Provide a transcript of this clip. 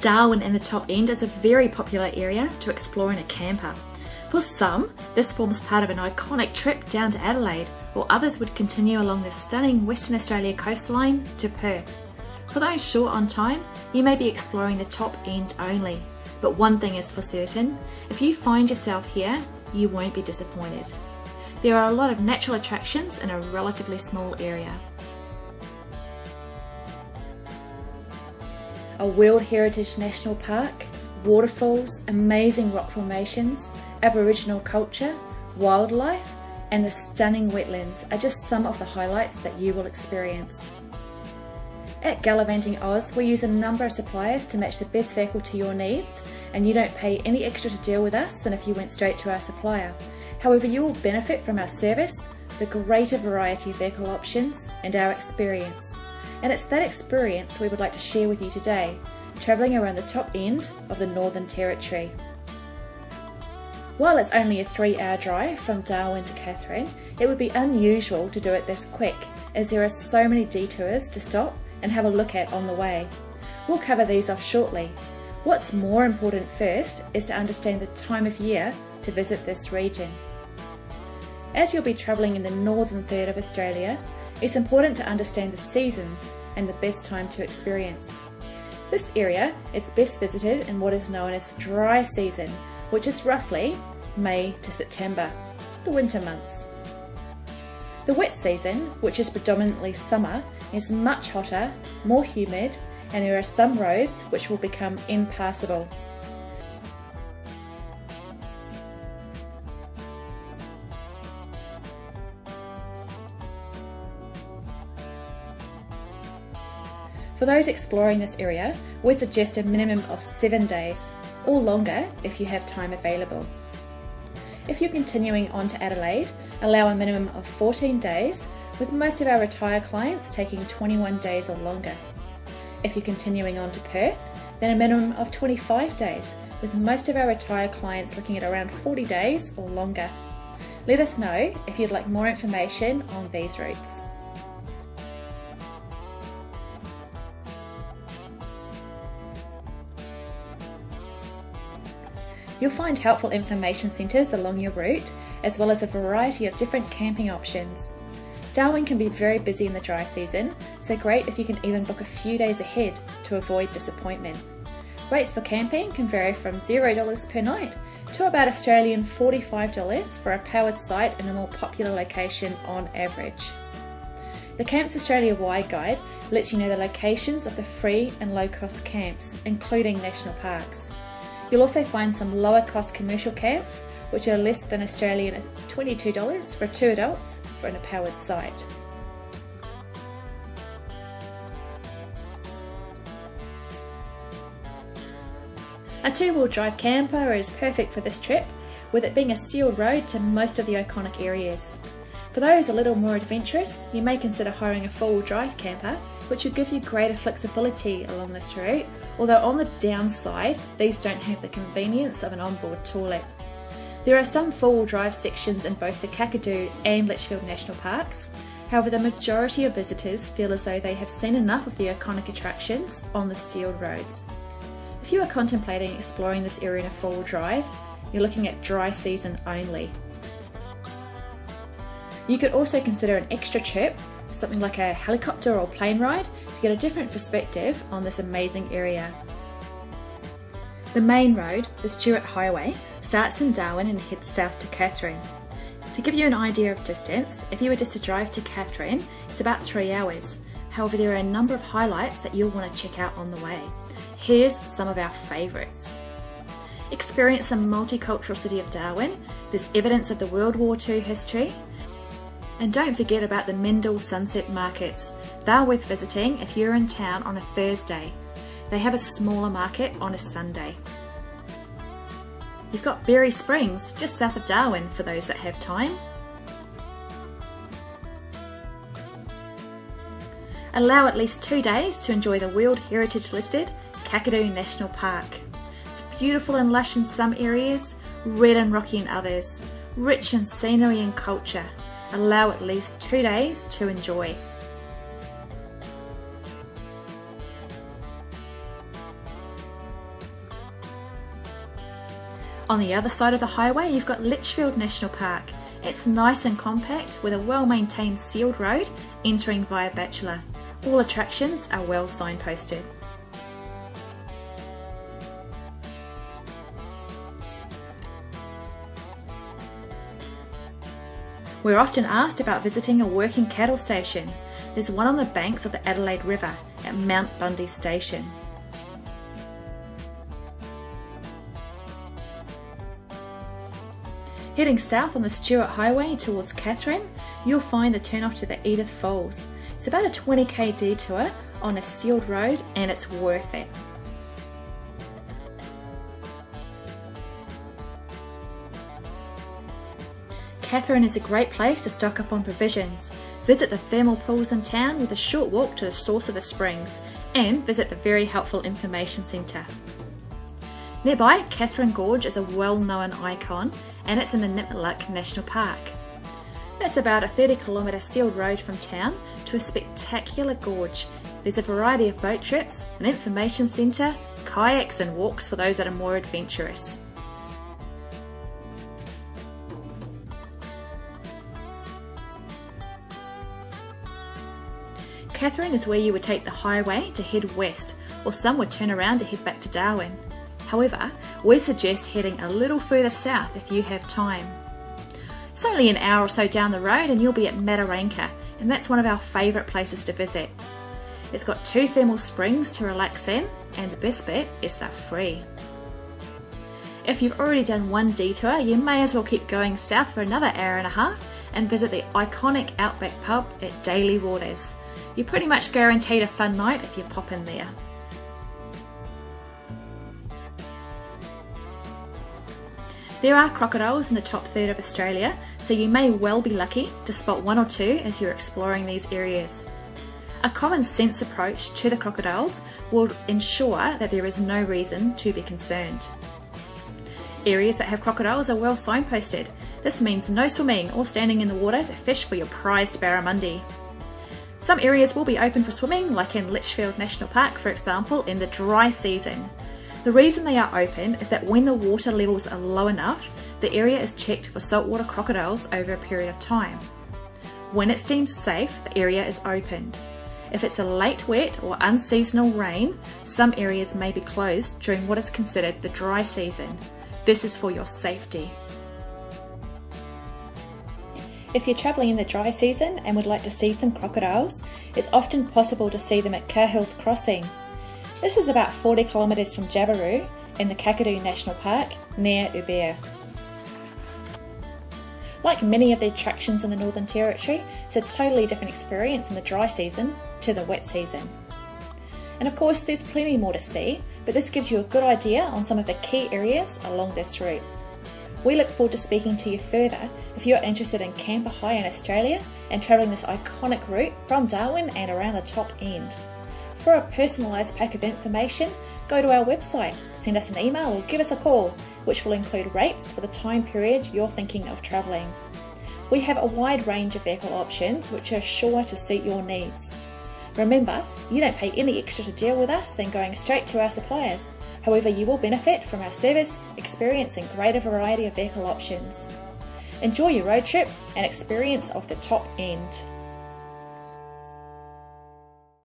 Darwin and the top end is a very popular area to explore in a camper. For some, this forms part of an iconic trip down to Adelaide, or others would continue along the stunning Western Australia coastline to Perth. For those short on time, you may be exploring the top end only. But one thing is for certain, if you find yourself here, you won't be disappointed. There are a lot of natural attractions in a relatively small area. A World Heritage National Park, waterfalls, amazing rock formations, Aboriginal culture, wildlife, and the stunning wetlands are just some of the highlights that you will experience. At Gallivanting Oz, we use a number of suppliers to match the best vehicle to your needs, and you don't pay any extra to deal with us than if you went straight to our supplier. However, you will benefit from our service, the greater variety of vehicle options, and our experience. And it's that experience we would like to share with you today, travelling around the top end of the Northern Territory. While it's only a 3-hour drive from Darwin to Katherine, it would be unusual to do it this quick, as there are so many detours to stop and have a look at on the way. We'll cover these off shortly. What's more important first is to understand the time of year to visit this region. As you'll be travelling in the northern third of Australia, it's important to understand the seasons and the best time to experience. This area is best visited in what is known as the dry season, which is roughly May to September, the winter months. The wet season, which is predominantly summer, is much hotter, more humid, and there are some roads which will become impassable. For those exploring this area, we suggest a minimum of 7 days, or longer if you have time available. If you're continuing on to Adelaide, allow a minimum of 14 days, with most of our retire clients taking 21 days or longer. If you're continuing on to Perth, then a minimum of 25 days, with most of our retire clients looking at around 40 days or longer. Let us know if you'd like more information on these routes. You'll find helpful information centres along your route, as well as a variety of different camping options. Darwin can be very busy in the dry season, so great if you can even book a few days ahead to avoid disappointment. Rates for camping can vary from $0 per night to about Australian $45 for a powered site in a more popular location on average. The Camps Australia Wide Guide lets you know the locations of the free and low-cost camps, including national parks. You'll also find some lower cost commercial camps, which are less than Australian $22 for 2 adults for a powered site. A 2-wheel drive camper is perfect for this trip, with it being a sealed road to most of the iconic areas. For those a little more adventurous, you may consider hiring a 4-wheel drive camper, which will give you greater flexibility along this route, although on the downside, these don't have the convenience of an onboard toilet. There are some 4-wheel drive sections in both the Kakadu and Litchfield National Parks. However, the majority of visitors feel as though they have seen enough of the iconic attractions on the sealed roads. If you are contemplating exploring this area in a 4-wheel drive, you're looking at dry season only. You could also consider an extra trip, something like a helicopter or plane ride, to get a different perspective on this amazing area. The main road, the Stuart Highway, starts in Darwin and heads south to Katherine. To give you an idea of distance, if you were just to drive to Katherine, it's about 3 hours. However, there are a number of highlights that you'll want to check out on the way. Here's some of our favourites. Experience the multicultural city of Darwin. There's evidence of the World War II history. And don't forget about the Mendel Sunset Markets. They're worth visiting if you're in town on a Thursday. They have a smaller market on a Sunday. You've got Berry Springs, just south of Darwin for those that have time. Allow at least 2 days to enjoy the World Heritage listed Kakadu National Park. It's beautiful and lush in some areas, red and rocky in others, rich in scenery and culture. Allow at least 2 days to enjoy. On the other side of the highway, you've got Litchfield National Park. It's nice and compact with a well-maintained sealed road entering via Bachelor. All attractions are well signposted. We're often asked about visiting a working cattle station. There's one on the banks of the Adelaide River at Mount Bundy Station. Heading south on the Stewart Highway towards Katherine, you'll find the turn-off to the Edith Falls. It's about a 20k detour on a sealed road and it's worth it. Katherine is a great place to stock up on provisions. Visit the thermal pools in town with a short walk to the source of the springs, and visit the very helpful information centre. Nearby, Katherine Gorge is a well-known icon, and it's in the Nipmuc National Park. It's about a 30-kilometre sealed road from town to a spectacular gorge. There's a variety of boat trips, an information centre, kayaks and walks for those that are more adventurous. Katherine is where you would take the highway to head west, or some would turn around to head back to Darwin. However, we suggest heading a little further south if you have time. It's only an hour or so down the road and you'll be at Mataranka, and that's one of our favourite places to visit. It's got 2 thermal springs to relax in, and the best bit is they're free. If you've already done one detour, you may as well keep going south for another hour and a half and visit the iconic Outback pub at Daily Waters. You're pretty much guaranteed a fun night if you pop in there. There are crocodiles in the top third of Australia, so you may well be lucky to spot 1 or 2 as you're exploring these areas. A common sense approach to the crocodiles will ensure that there is no reason to be concerned. Areas that have crocodiles are well signposted. This means no swimming or standing in the water to fish for your prized barramundi. Some areas will be open for swimming, like in Litchfield National Park for example, in the dry season. The reason they are open is that when the water levels are low enough, the area is checked for saltwater crocodiles over a period of time. When it's deemed safe, the area is opened. If it's a late wet or unseasonal rain, some areas may be closed during what is considered the dry season. This is for your safety. If you're travelling in the dry season and would like to see some crocodiles, it's often possible to see them at Cahill's Crossing. This is about 40 kilometres from Jabiru in the Kakadu National Park near Ubea. Like many of the attractions in the Northern Territory, it's a totally different experience in the dry season to the wet season. And of course there's plenty more to see, but this gives you a good idea on some of the key areas along this route. We look forward to speaking to you further if you're interested in camper hire in Australia and travelling this iconic route from Darwin and around the top end. For a personalised pack of information, go to our website, send us an email or give us a call, which will include rates for the time period you're thinking of travelling. We have a wide range of vehicle options which are sure to suit your needs. Remember, you don't pay any extra to deal with us than going straight to our suppliers. However, you will benefit from our service, experience and greater variety of vehicle options. Enjoy your road trip and experience of the top end.